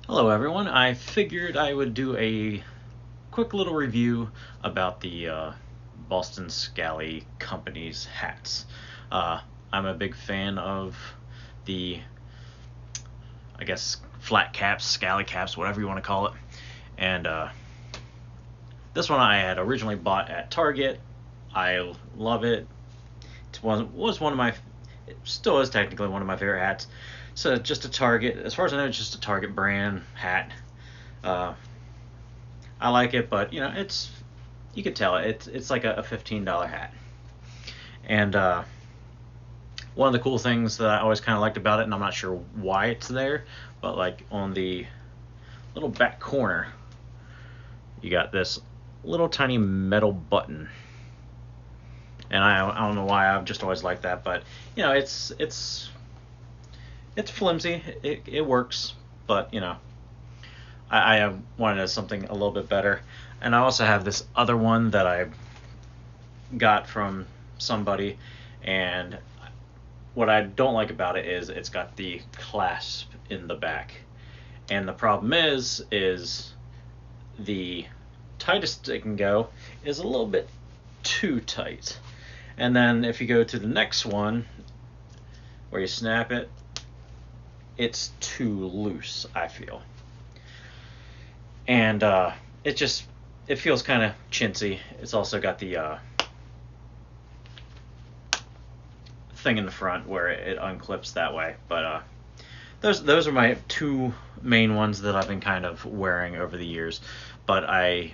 Hello, everyone. I figured I would do a quick little review about the Boston Scally Company's hats. I'm a big fan of the, I guess, flat caps, scally caps, whatever you want to call it. And this one I had originally bought at Target. I love it. Was one of my, it still is technically one of my favorite hats. So just a Target, as far as I know, it's just a Target brand hat. Uh, I like it, but it's you could tell it's like a $15 hat. And one of the cool things that I always kind of liked about it, and I'm not sure why it's there, but like on the little back corner, you got this little tiny metal button. And I don't know why I've just always liked that, but it's flimsy. It works, but I wanted something a little bit better. And I also have this other one that I got from somebody, and what I don't like about it is it's got the clasp in the back. And the problem is the tightest it can go is a little bit too tight. And then if you go to the next one where you snap it, it's too loose, I feel. And it feels kind of chintzy. It's also got the thing in the front where it unclips that way. But those are my two main ones that I've been kind of wearing over the years. But I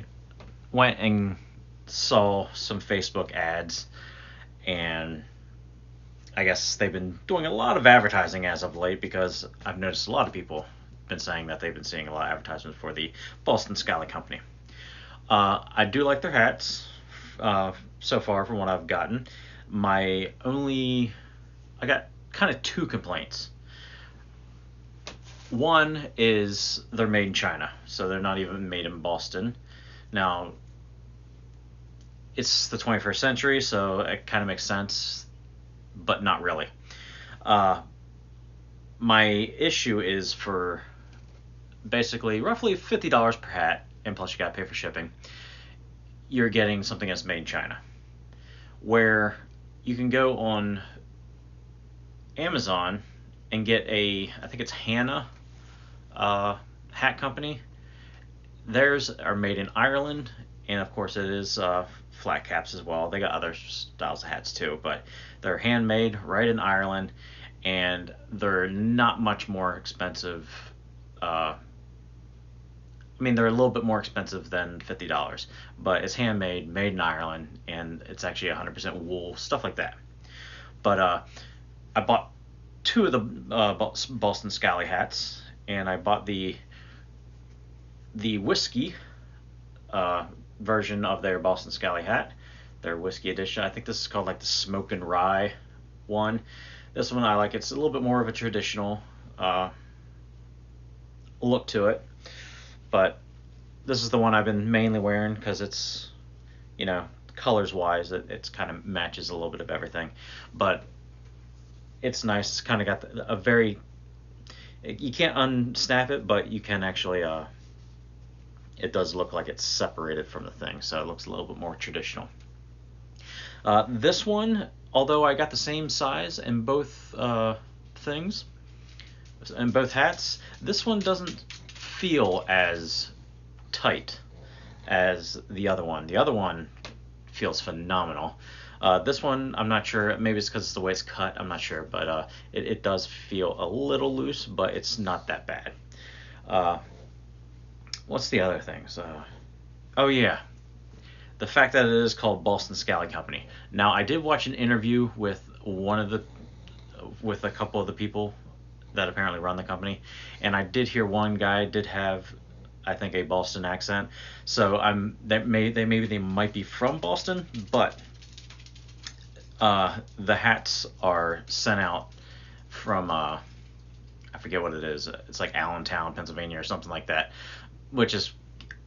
went and saw some Facebook ads, and I guess they've been doing a lot of advertising as of late, because I've noticed a lot of people been saying that they've been seeing a lot of advertisements for the Boston Scally Company. I do like their hats so far from what I've gotten. I got kind of two complaints. One is they're made in China, so they're not even made in Boston. Now, it's the 21st century, so it kind of makes sense, but not really. Uh, my issue is for basically roughly $50 per hat, and plus you got to pay for shipping. You're getting something that's made in China, where you can go on Amazon and get I think it's Hannah hat company. Theirs are made in Ireland, and of course it is flat caps as well. They got other styles of hats too, but they're handmade right in Ireland, and they're not much more expensive. I mean, they're a little bit more expensive than $50, but it's handmade, made in Ireland, and it's actually 100% wool, stuff like that. But I bought two of the Boston Scally hats, and I bought the whiskey version of their Boston Scally hat, their whiskey edition. I think this is called like the Smoke and Rye one. This one I like. It's a little bit more of a traditional look to it, but this is the one I've been mainly wearing because it's, colors wise, it's kind of matches a little bit of everything. But it's nice. It's kind of got a very, you can't unsnap it, but you can actually it does look like it's separated from the thing, so it looks a little bit more traditional. This one, although I got the same size in both things, in both hats, this one doesn't feel as tight as the other one. The other one feels phenomenal. This one, I'm not sure. Maybe it's because it's the way it's cut. I'm not sure, but it does feel a little loose, but it's not that bad. What's the other things? Oh yeah, the fact that it is called Boston Scally Company. Now, I did watch an interview with with a couple of the people that apparently run the company, and I did hear one guy did have, I think, a Boston accent. So maybe they might be from Boston, but the hats are sent out from I forget what it is. It's like Allentown, Pennsylvania, or something like that, which is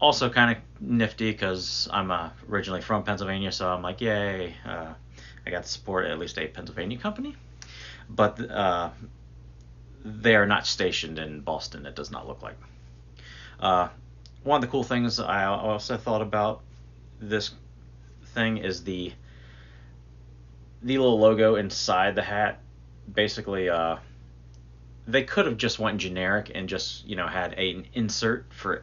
also kind of nifty because I'm originally from Pennsylvania, so I'm like, yay, I got to support at least a Pennsylvania company. But they are not stationed in Boston. It does not look like. Uh, One of the cool things I also thought about this thing is the little logo inside the hat. Basically, they could have just went generic and just had an insert for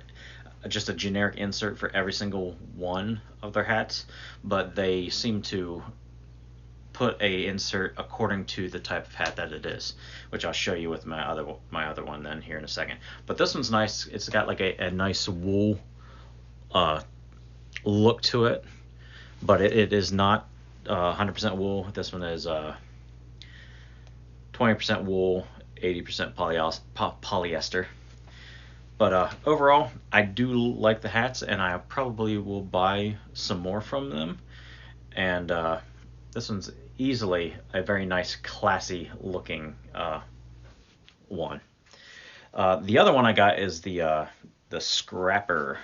just a generic insert for every single one of their hats, but they seem to put a insert according to the type of hat that it is, which I'll show you with my other one then here in a second. But this one's nice. It's got like a nice wool uh, look to it, but it is not 100% wool. This one is 20% wool, 80% polyester. But overall, I do like the hats, and I probably will buy some more from them. And this one's easily a very nice, classy looking one. The other one I got is the Scrapper.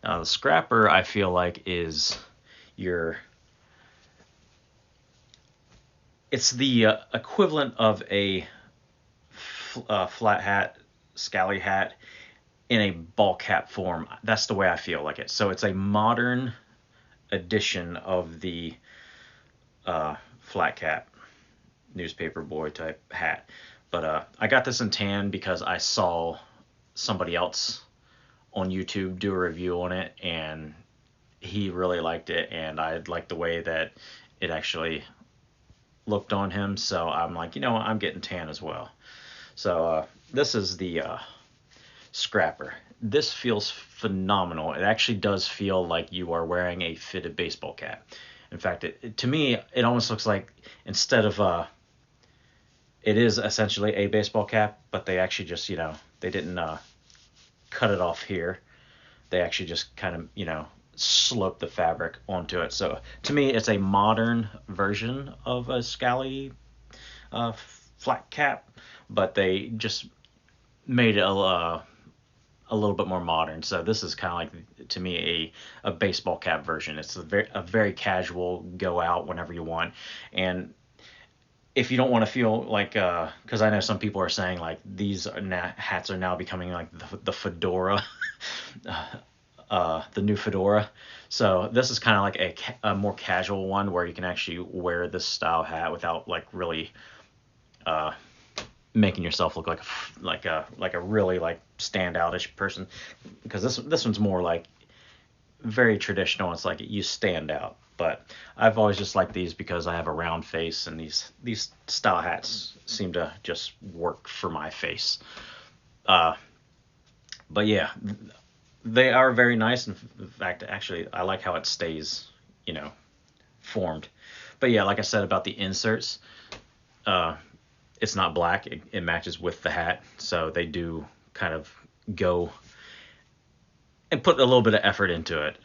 Now the Scrapper, I feel like, is your it's the equivalent of a flat hat, scally hat in a ball cap form. That's the way I feel like it. So it's a modern edition of the flat cap newspaper boy type hat. But I got this in tan because I saw somebody else on YouTube do a review on it, and he really liked it, and I liked the way that it actually looked on him. So I'm like, I'm getting tan as well. So this is the Scrapper. This feels phenomenal. It actually does feel like you are wearing a fitted baseball cap. In fact, to me, it almost looks like instead of it is essentially a baseball cap, but they actually just, they didn't cut it off here. They actually just kind of, slope the fabric onto it. So to me, it's a modern version of a scally flat cap, but they just made it a little bit more modern. So this is kind of like, to me, a baseball cap version. It's a very casual, go out whenever you want. And if you don't want to feel like, because I know some people are saying like these hats are now becoming like the fedora, the new fedora. So this is kind of like a more casual one where you can actually wear this style hat without like really making yourself look like a really like standoutish person, because this one's more like very traditional. It's like you stand out. But I've always just liked these because I have a round face, and these style hats seem to just work for my face. But yeah, they are very nice. In fact, actually, I like how it stays, formed. But yeah, like I said about the inserts, it's not black. It matches with the hat, so they do kind of go and put a little bit of effort into it.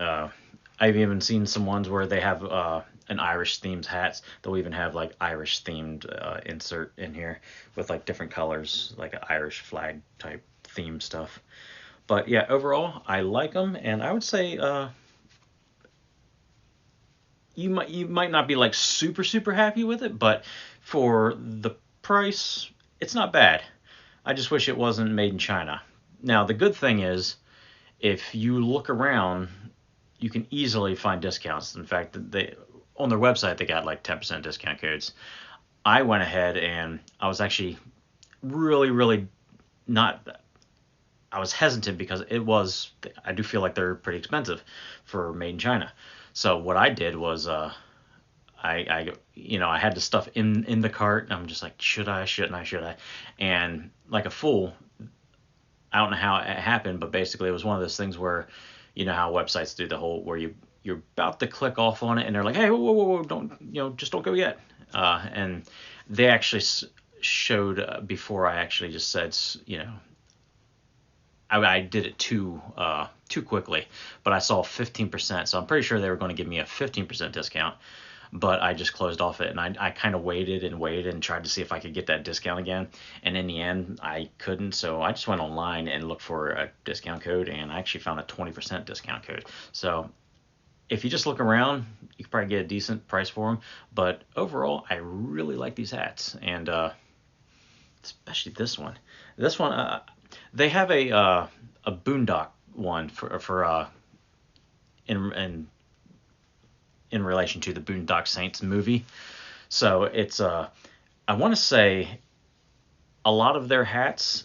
I've even seen some ones where they have an Irish themed hats. They'll even have like Irish themed insert in here with like different colors, like an Irish flag type theme stuff. But yeah, overall, I like them, and I would say you might not be like super happy with it, but for the price, it's not bad. I just wish it wasn't made in China. Now the good thing is, if you look around, you can easily find discounts. In fact, they on their website they got like 10% discount codes. I went ahead and I was actually really not. I was hesitant because I do feel like they're pretty expensive for made in China. So what I did was I had the stuff in the cart, and I'm just like, should I, shouldn't I, should I? And like a fool, I don't know how it happened, but basically it was one of those things where, how websites do the whole where you're about to click off on it, and they're like, hey, whoa, don't, just don't go yet. And they actually showed before I actually just said, I did it too quickly, but I saw 15%, so I'm pretty sure they were going to give me a 15% discount. But I just closed off it, and I kind of waited and tried to see if I could get that discount again. And in the end, I couldn't, so I just went online and looked for a discount code, and I actually found a 20% discount code. So if you just look around, you could probably get a decent price for them. But overall, I really like these hats, and especially this one. This one, they have a boondock one in in relation to the Boondock Saints movie. So it's I want to say a lot of their hats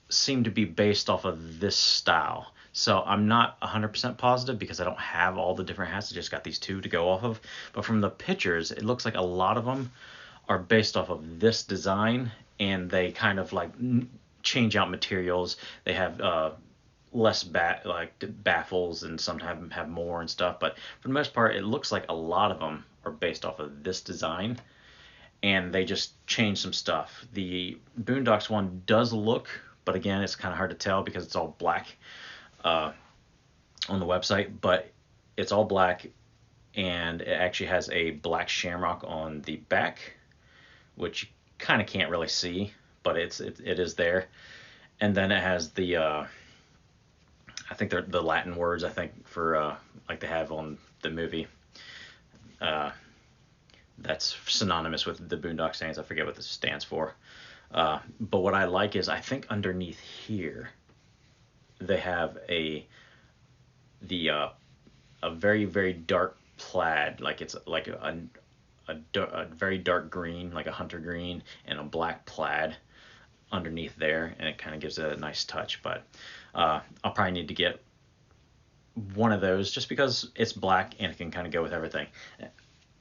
seem to be based off of this style. So I'm not 100% positive because I don't have all the different hats. I just got these two to go off of. But from the pictures, it looks like a lot of them are based off of this design, and they kind of like change out materials. They have less baffles, and sometimes have more and stuff. But for the most part, it looks like a lot of them are based off of this design, and they just change some stuff. The Boondocks one does look, but again, it's kind of hard to tell because it's all black on the website, but it's all black, and it actually has a black shamrock on the back, which you kind of can't really see, but it is there. And then it has the I think they're the Latin words, I think, for like they have on the movie. That's synonymous with the Boondock Saints. I forget what this stands for. But what I like is I think underneath here they have a very very dark plaid, like it's like a very dark green, like a hunter green, and a black plaid underneath there, and it kind of gives it a nice touch. But I'll probably need to get one of those just because it's black and it can kind of go with everything.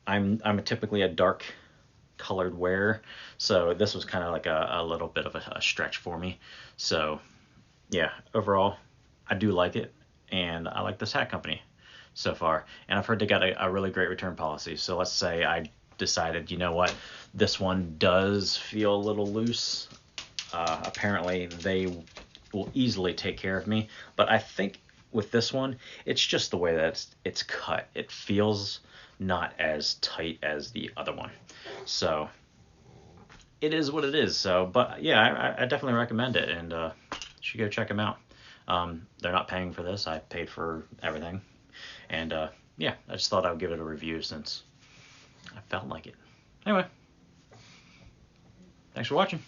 I'm typically a dark colored wearer, so this was kind of like a little bit of a stretch for me. So yeah, overall, I do like it, and I like this hat company so far. And I've heard they got a really great return policy. So let's say I decided, you know what, this one does feel a little loose. Apparently, they will easily take care of me. But I think with this one, it's just the way that it's cut. It feels not as tight as the other one. So it is what it is. So, but yeah, I definitely recommend it, and you should go check them out. They're not paying for this. I paid for everything. And yeah, I just thought I would give it a review since I felt like it. Anyway, thanks for watching.